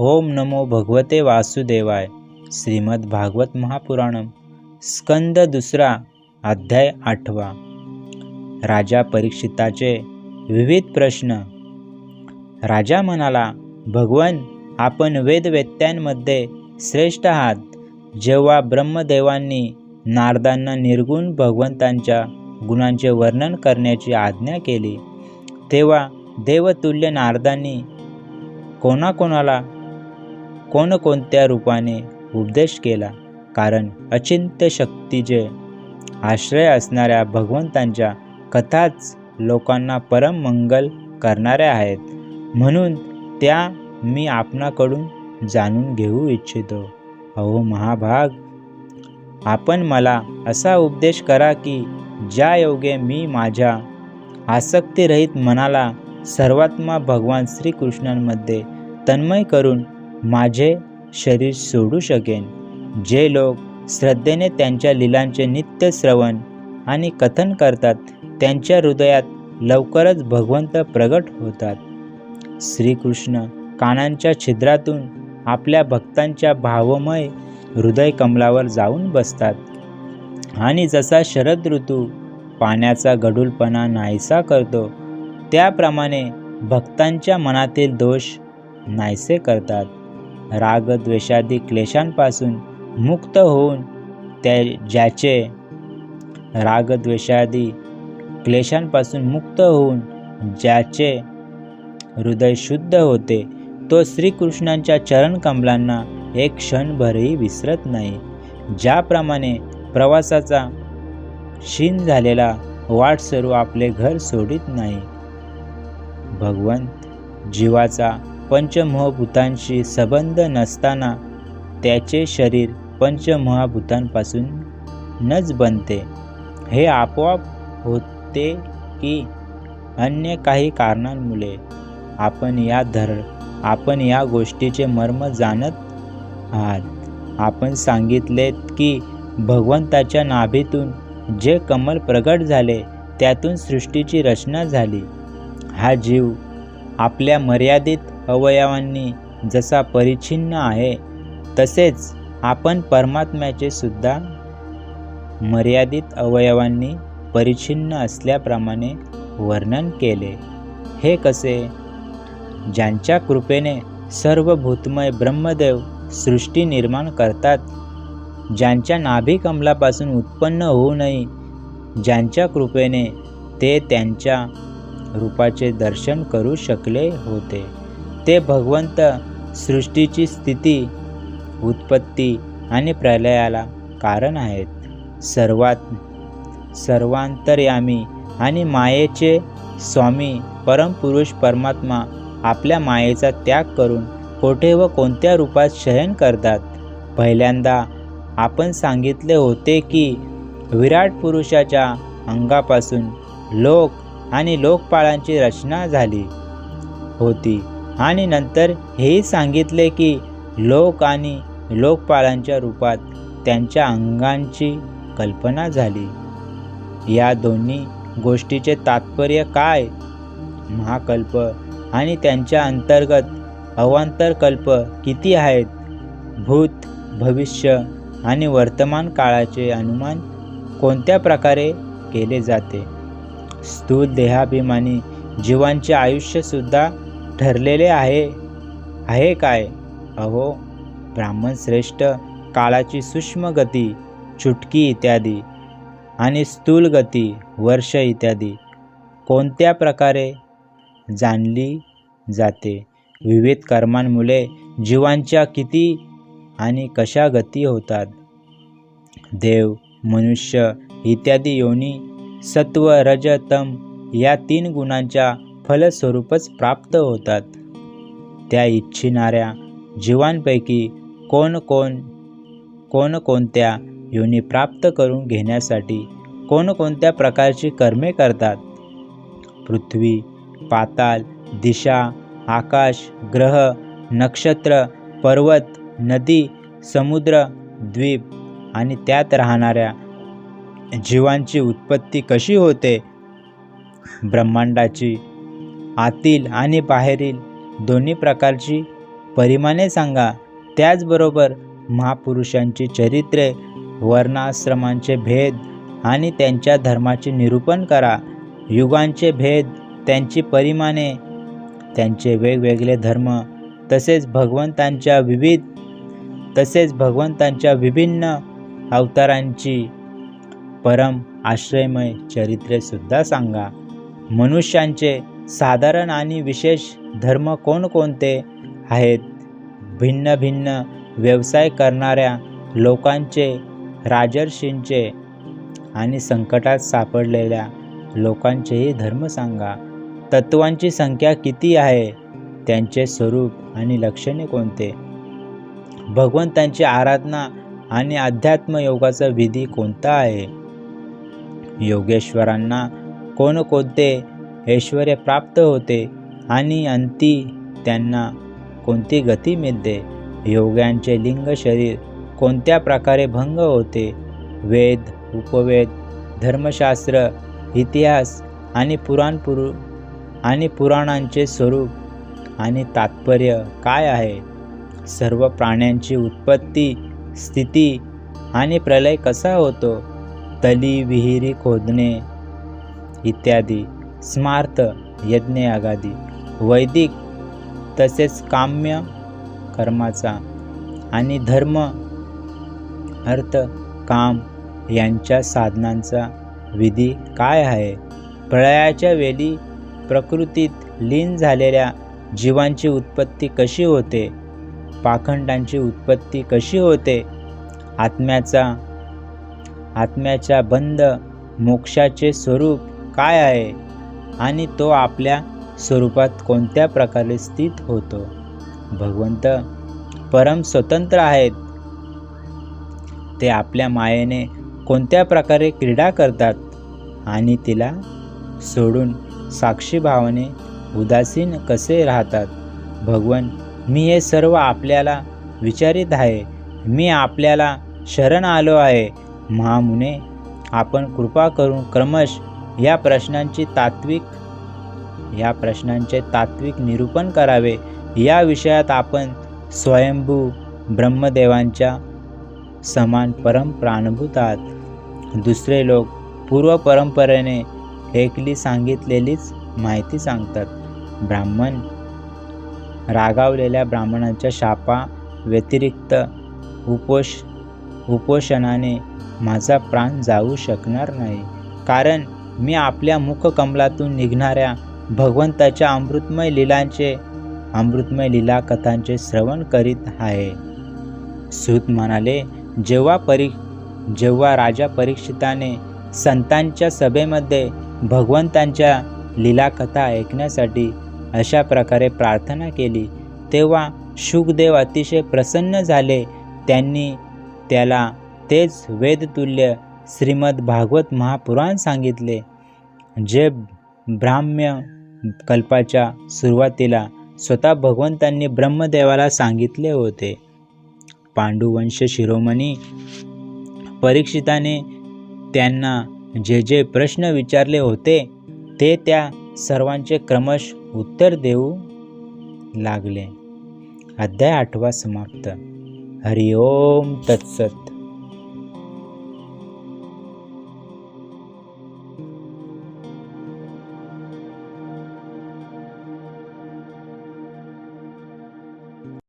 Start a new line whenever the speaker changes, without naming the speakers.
ओम नमो भगवते वासुदेवाय. श्रीमद भागवत महापुराणम स्कंद दुसरा अध्याय 8. राजा परीक्षिताचे विविध प्रश्न. राजा म्हणाला, भगवन, आपण वेदवेत्त्यांमध्ये श्रेष्ठ आहात. जेव्हा ब्रह्मदेवांनी नारदांना निर्गुण भगवंतांच्या गुणांचे वर्णन करण्याची आज्ञा केली, तेव्हा देवतुल्य नारदांनी कोणाकोणाला कोणकोणत्या रूपाने उपदेश केला. कारण अचिंत्य शक्तीचे आश्रय असणाऱ्या भगवंतांच्या कथाच लोकांना परम मंगल करणाऱ्या आहेत. म्हणून त्या मी आपणाकडून जाणून घेऊ इच्छितो. अहो महाभाग, आपण मला असा उपदेश करा की ज्या योगे मी माझ्या आसक्तीरहित मनाला सर्वात्मा भगवान श्रीकृष्णांमध्ये तन्मय करून माझे शरीर सोडू शकेन. जे लोक श्रद्धेने त्यांच्या लीलांचे नित्य श्रवण आणि कथन करतात, त्यांच्या हृदयात लवकरच भगवंत प्रगट होतात. श्रीकृष्ण कानांच्या छिद्रातून आपल्या भक्तांच्या भावमय हृदय कमलावर जाऊन बसतात आणि जसा शरद ऋतू पाण्याचा गढूळपणा नाहीसा करतो, त्याप्रमाणे भक्तांच्या मनातील दोष नाहीसे करतात. राग द्वेषादी क्लेशांपासून मुक्त होऊन ज्याचे हृदय शुद्ध होते, तो श्रीकृष्णांच्या चरणकमलांना एक क्षणभरही विसरत नाही. ज्याप्रमाणे प्रवासाचा क्षीण झालेला वाटसरू आपले घर सोडित नाही. भगवंत, जीवाचा पंचमहाभूतांशी संबंध नसताना त्याचे शरीर पंचमहाभूतांपासूनच बनते. हे आपोआप होते की अन्य काही कारणांमुळे? आपण या गोष्टीचे मर्म जाणत आहात. आपण सांगितलेत की भगवंताच्या नाभीतून जे कमल प्रगट झाले, त्यातून सृष्टीची रचना झाली. हा जीव आपल्या मर्यादित अवयवांनी जसा परिच्छिन्न आहे, तसेच आपण परमात्म्याचे सुद्धा मर्यादित अवयवांनी परिच्छिन्न असल्याप्रमाणे वर्णन केले. हे कसे? ज्यांच्या कृपेने सर्व भूतमय ब्रह्मदेव सृष्टी निर्माण करतात, ज्यांच्या नाभी कमलापासून उत्पन्न होऊनही ज्यांच्या कृपेने ते त्यांच्या रूपाचे दर्शन करू शकले होते, ते भगवंत सृष्टीची स्थिती, उत्पत्ती आणि प्रलयाला कारण आहेत. सर्वांतर्यामी आणि मायेचे स्वामी परमपुरुष परमात्मा आपल्या मायेचा त्याग करून कोठे व कोणत्या रूपात शयन करतात. पहिल्यांदा आपण सांगितले होते की विराट पुरुषाच्या अंगापासून लोक आणि लोकपालांची रचना झाली होती, आणि नंतर हेही सांगितले की लोक आणि लोकपालांच्या रूपात त्यांच्या अंगांची कल्पना झाली. या दोन्ही गोष्टीचे तात्पर्य काय? महाकल्प आणि त्यांच्या अंतर्गत अवांतर कल्प किती आहेत? भूत, भविष्य आणि वर्तमान काळाचे अनुमान कोणत्या प्रकारे केले जाते? स्थूल देहाभिमानी जीवांचे आयुष्य सुद्धा ठरलेले आहे काय? अहो ब्राह्मण श्रेष्ठ, काळाची सूक्ष्म गती चुटकी इत्यादी आणि स्थूल गती वर्ष इत्यादी कोणत्या प्रकारे जाणली जाते? विविध कर्मांमुळे जीवांच्या किती आणि कशा गती होतात? देव, मनुष्य इत्यादी योनी सत्व, रज, तम या 3 गुणांच्या फलस्वरूपच प्राप्त होतात. त्या इच्छिणाऱ्या जीवांपैकी कोणकोणत्या योनी प्राप्त करून घेण्यासाठी कोणकोणत्या प्रकारची कर्मे करतात? पृथ्वी, पाताल, दिशा, आकाश, ग्रह, नक्षत्र, पर्वत, नदी, समुद्र, द्वीप आणि त्यात राहणाऱ्या जीवांची उत्पत्ती कशी होते? ब्रह्मांडाची आतील आणि बाहेरील दोन्ही प्रकारची परिमाणे सांगा. त्याचबरोबर महापुरुषांची चरित्रे, वर्णाश्रमांचे भेद आणि त्यांच्या धर्माचे निरूपण करा. युगांचे भेद, त्यांची परिमाणे, त्यांचे वेगवेगळे धर्म, तसेच भगवंतांच्या विभिन्न अवतारांची परम आश्रयमय चरित्रे सुद्धा सांगा. मनुष्यांचे साधारण आणि विशेष धर्म कोणकोणते आहेत? भिन्न भिन्न व्यवसाय करणाऱ्या लोकांचे, राजर्षींचे आणि संकटात सापडलेल्या लोकांचेही धर्म सांगा. तत्वांची संख्या किती आहे? त्यांचे स्वरूप आणि लक्षणे कोणते? भगवंतांची आराधना आणि अध्यात्म योगाचा विधी कोणता आहे? योगेश्वरांना कोणकोणते ऐश्वर्य प्राप्त होते आणि अंती त्यांना कोणती गती मिळते? योग्यांचे लिंग शरीर कोणत्या प्रकारे भंग होते? वेद, उपवेद, धर्मशास्त्र, इतिहास आणि पुराणांचे स्वरूप आणि तात्पर्य काय आहे? सर्व प्राण्यांची उत्पत्ती, स्थिती आणि प्रलय कसा होतो? तली, विहिरी खोदणे इत्यादी, स्मार्त, यज्ञ यागादी, वैदिक तसेच काम्य कर्माचा आणि धर्म, अर्थ, काम यांच्या साधनांचा विधी काय आहे? प्रलयाच्या वेळी प्रकृतीत लीन झालेल्या जीवांची उत्पत्ती कशी होते? पाखंडांची उत्पत्ती कशी होते? आत्म्याच्या बंध मोक्षाचे स्वरूप काय आहे आणि तो आपल्या स्वरूपात कोणत्या प्रकारे स्थित होतो? भगवंत परम स्वतंत्र आहेत. ते आपल्या मायेने कोणत्या प्रकारे क्रीडा करतात आणि तिला सोडून साक्षी भावाने उदासीन कसे राहतात? भगवन, मी हे सर्व आपल्याला विचारित आहे. मी आपल्याला शरण आलो आहे. महामुने, आपण कृपा करून क्रमश या प्रश्नांचे तात्विक निरूपण करावे. या विषयात आपण स्वयंभू ब्रह्मदेवांच्या समान परम प्राणभूत आहात. दुसरे लोक पूर्व परंपरेने ऐकली सांगितलेलीच माहिती सांगतात. ब्राह्मण, रागावलेल्या ब्राह्मणाच्या शापा व्यतिरिक्त उपोषणाने माझा प्राण जाऊ शकणार नाही, कारण मी आपल्या मुखकमलातून निघणाऱ्या भगवंताच्या अमृतमय लीला कथांचे श्रवण करीत आहे. सूत म्हणाले, जेव्हा राजा परीक्षिताने संतांच्या सभेमध्ये भगवंतांच्या लीलाकथा ऐकण्यासाठी अशा प्रकारे प्रार्थना केली, तेव्हा शुकदेव अतिशय प्रसन्न झाले. त्यांनी त्याला तेच वेदतुल्य श्रीमद भागवत महापुराण सांगितले, जे ब्राह्म्य कल्पाच्या सुरुवातीला स्वतः भगवंतांनी ब्रह्मदेवाला सांगितले होते. पांडुवंश शिरोमणी परीक्षिताने त्यांना जे जे प्रश्न विचारले होते ते त्या सर्वांचे क्रमश उत्तर देऊ लागले. अध्याय 8 समाप्त. हरि ओम तत्सत.